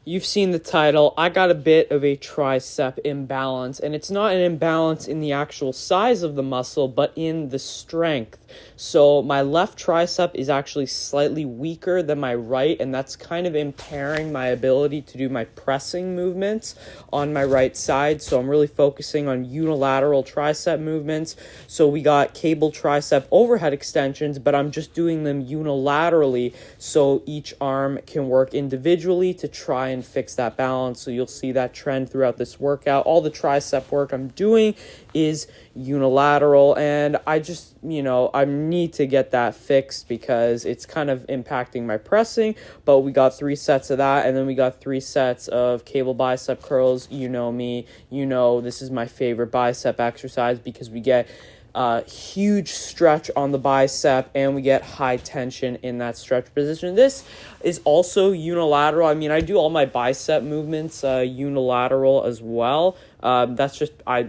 You've seen the title. I got a bit of a tricep imbalance, and it's not an imbalance in the actual size of the muscle, but in the strength. So my left tricep is actually slightly weaker than my right, and that's kind of impairing my ability to do my pressing movements on my right side. So I'm really focusing on unilateral tricep movements. So we got cable tricep overhead extensions, but I'm just doing them unilaterally so each arm can work individually to try and fix that balance. So you'll see that trend throughout this workout. All the tricep work I'm doing is unilateral, and I just, I need to get that fixed because it's kind of impacting my pressing. But we got 3 sets of that, and then we got 3 sets of cable bicep curls. You know me, this is my favorite bicep exercise because we get huge stretch on the bicep and we get high tension in that stretch position. This is also unilateral. I mean, I do all my bicep movements unilateral as well. That's just I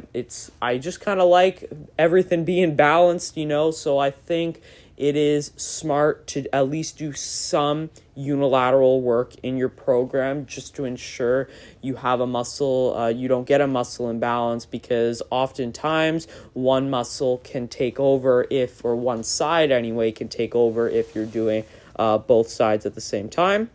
just kind of like everything being balanced, so I think it is smart to at least do some unilateral work in your program just to ensure you have a muscle, you don't get a muscle imbalance, because oftentimes one muscle can take over or one side anyway can take over if you're doing both sides at the same time.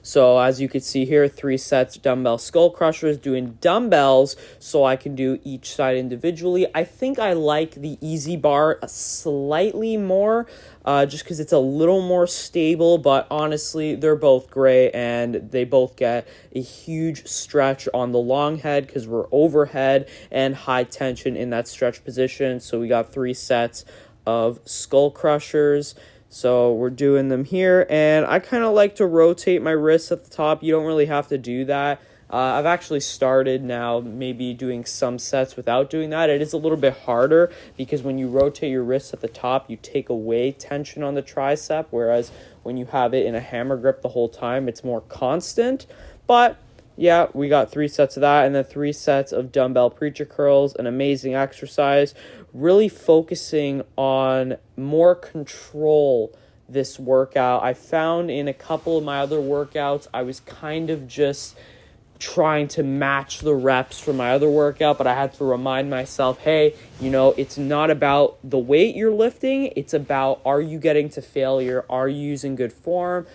So as you can see here, 3 sets dumbbell skull crushers, doing dumbbells so I can do each side individually. I think I like the easy bar slightly more just because it's a little more stable, but honestly, they're both great and they both get a huge stretch on the long head because we're overhead and high tension in that stretch position. So we got 3 sets of skull crushers. So we're doing them here, and I kind of like to rotate my wrists at the top. You don't really have to do that. I've actually started now maybe doing some sets without doing that. It is a little bit harder because when you rotate your wrists at the top, you take away tension on the tricep, whereas when you have it in a hammer grip the whole time, it's more constant. But yeah, we got 3 sets of that, and then 3 sets of dumbbell preacher curls, an amazing exercise. Really focusing on more control this workout. I found in a couple of my other workouts, I was kind of just trying to match the reps from my other workout, but I had to remind myself, hey, it's not about the weight you're lifting, it's about, are you getting to failure? Are you using good form?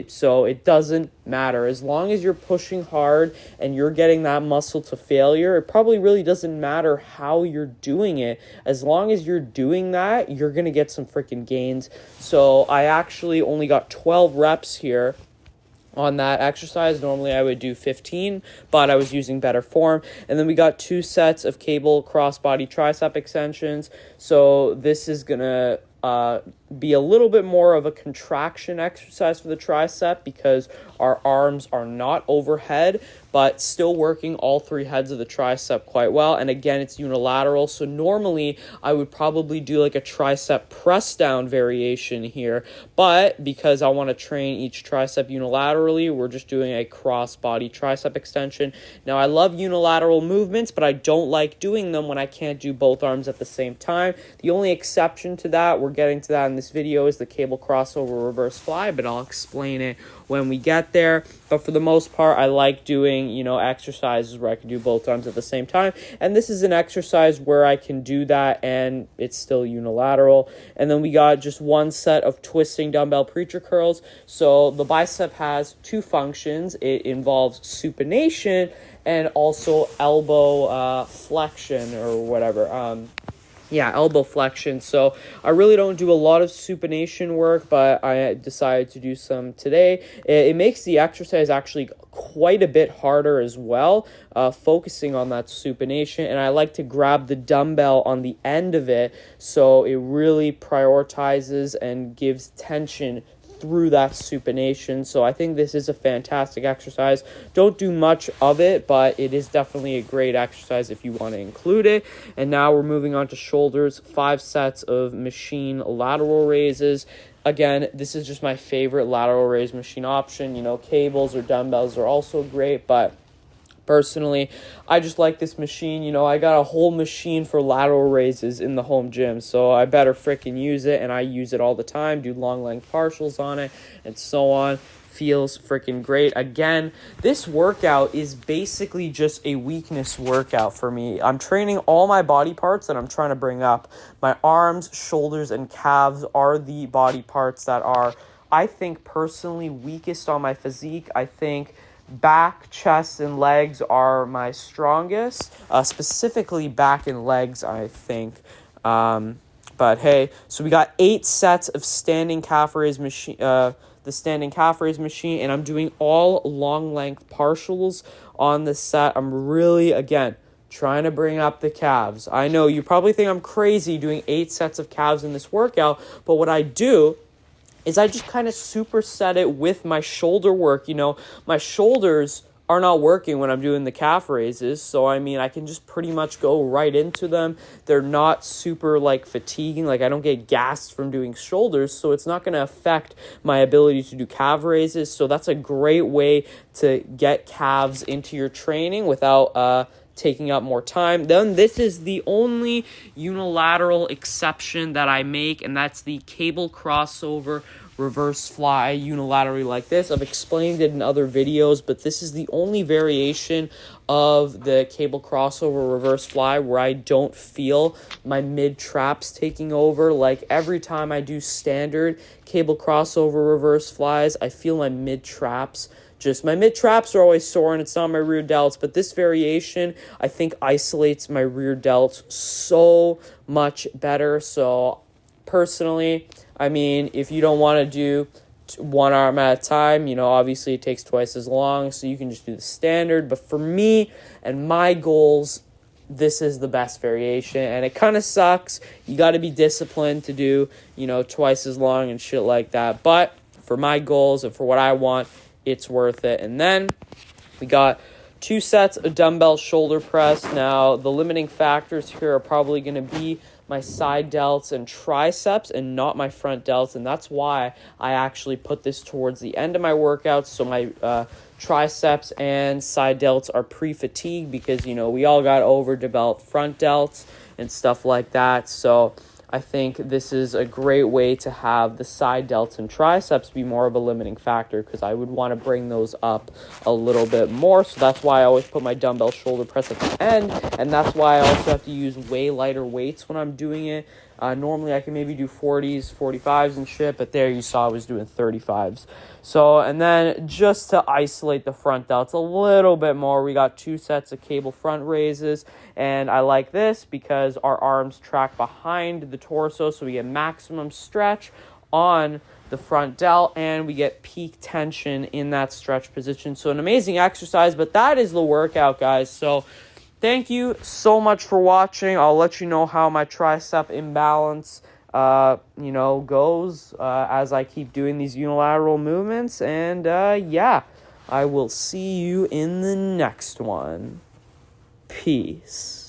So it doesn't matter. As long as you're pushing hard and you're getting that muscle to failure, it probably really doesn't matter how you're doing it. As long as you're doing that, you're going to get some freaking gains. So I actually only got 12 reps here on that exercise. Normally I would do 15, but I was using better form. And then we got 2 sets of cable crossbody tricep extensions. So this is going to be a little bit more of a contraction exercise for the tricep because our arms are not overhead, but still working all 3 heads of the tricep quite well. And again, it's unilateral. So normally I would probably do like a tricep press down variation here, but because I want to train each tricep unilaterally, we're just doing a cross body tricep extension. Now I love unilateral movements, but I don't like doing them when I can't do both arms at the same time. The only exception to that, we're getting to that in this video, is the cable crossover reverse fly, but I'll explain it when we get there. But for the most part, I like doing, exercises where I can do both arms at the same time. And this is an exercise where I can do that and it's still unilateral. And then we got just 1 set of twisting dumbbell preacher curls. So the bicep has 2 functions. It involves supination and also elbow flexion or whatever. Elbow flexion. So I really don't do a lot of supination work, but I decided to do some today. It makes the exercise actually quite a bit harder as well, focusing on that supination. And I like to grab the dumbbell on the end of it, so it really prioritizes and gives tension through that supination. So I think this is a fantastic exercise. Don't do much of it, but it is definitely a great exercise if you want to include it. And now we're moving on to shoulders. 5 sets of machine lateral raises. Again, this is just my favorite lateral raise machine option. Cables or dumbbells are also great, but personally, I just like this machine. I got a whole machine for lateral raises in the home gym, so I better freaking use it, and I use it all the time, do long length partials on it, and so on. feels freaking great. Again, this workout is basically just a weakness workout for me. I'm training all my body parts that I'm trying to bring up. My arms, shoulders, and calves are the body parts that are, I think, personally weakest on my physique. I think back, chest, and legs are my strongest, specifically back and legs, I think. But hey, so we got 8 sets of standing calf raise machine, the standing calf raise machine, and I'm doing all long length partials on this set. I'm really, again, trying to bring up the calves. I know you probably think I'm crazy doing 8 sets of calves in this workout, but what I do is I just kind of superset it with my shoulder work. You know, my shoulders are not working when I'm doing the calf raises, so I mean, I can just pretty much go right into them. They're not super like fatiguing, like I don't get gassed from doing shoulders, so it's not going to affect my ability to do calf raises. So that's a great way to get calves into your training without taking up more time. Then this is the only unilateral exception that I make, and that's the cable crossover reverse fly unilaterally like this. I've explained it in other videos, but this is the only variation of the cable crossover reverse fly where I don't feel my mid traps taking over. Like every time I do standard cable crossover reverse flies, I feel my mid traps. Just my mid traps are always sore and it's not my rear delts, but this variation I think isolates my rear delts so much better. So personally, I mean, if you don't want to do one arm at a time, you know, obviously it takes twice as long, so you can just do the standard. But for me and my goals, this is the best variation, and it kind of sucks. You got to be disciplined to do, you know, twice as long and shit like that. But for my goals and for what I want, it's worth it. And then we got 2 sets of dumbbell shoulder press. Now, the limiting factors here are probably going to be my side delts and triceps and not my front delts, and that's why I actually put this towards the end of my workouts, so my triceps and side delts are pre-fatigued, because, you know, we all got overdeveloped front delts and stuff like that. So I think this is a great way to have the side delts and triceps be more of a limiting factor, because I would want to bring those up a little bit more. So that's why I always put my dumbbell shoulder press at the end, and that's why I also have to use way lighter weights when I'm doing it. Normally I can maybe do 40s, 45s and shit, but there you saw I was doing 35s. So, and then just to isolate the front delts a little bit more, we got 2 sets of cable front raises, and I like this because our arms track behind the torso, so we get maximum stretch on the front delt, and we get peak tension in that stretch position. So an amazing exercise, but that is the workout, guys. So thank you so much for watching. I'll let you know how my tricep imbalance goes as I keep doing these unilateral movements. And yeah, I will see you in the next one. Peace.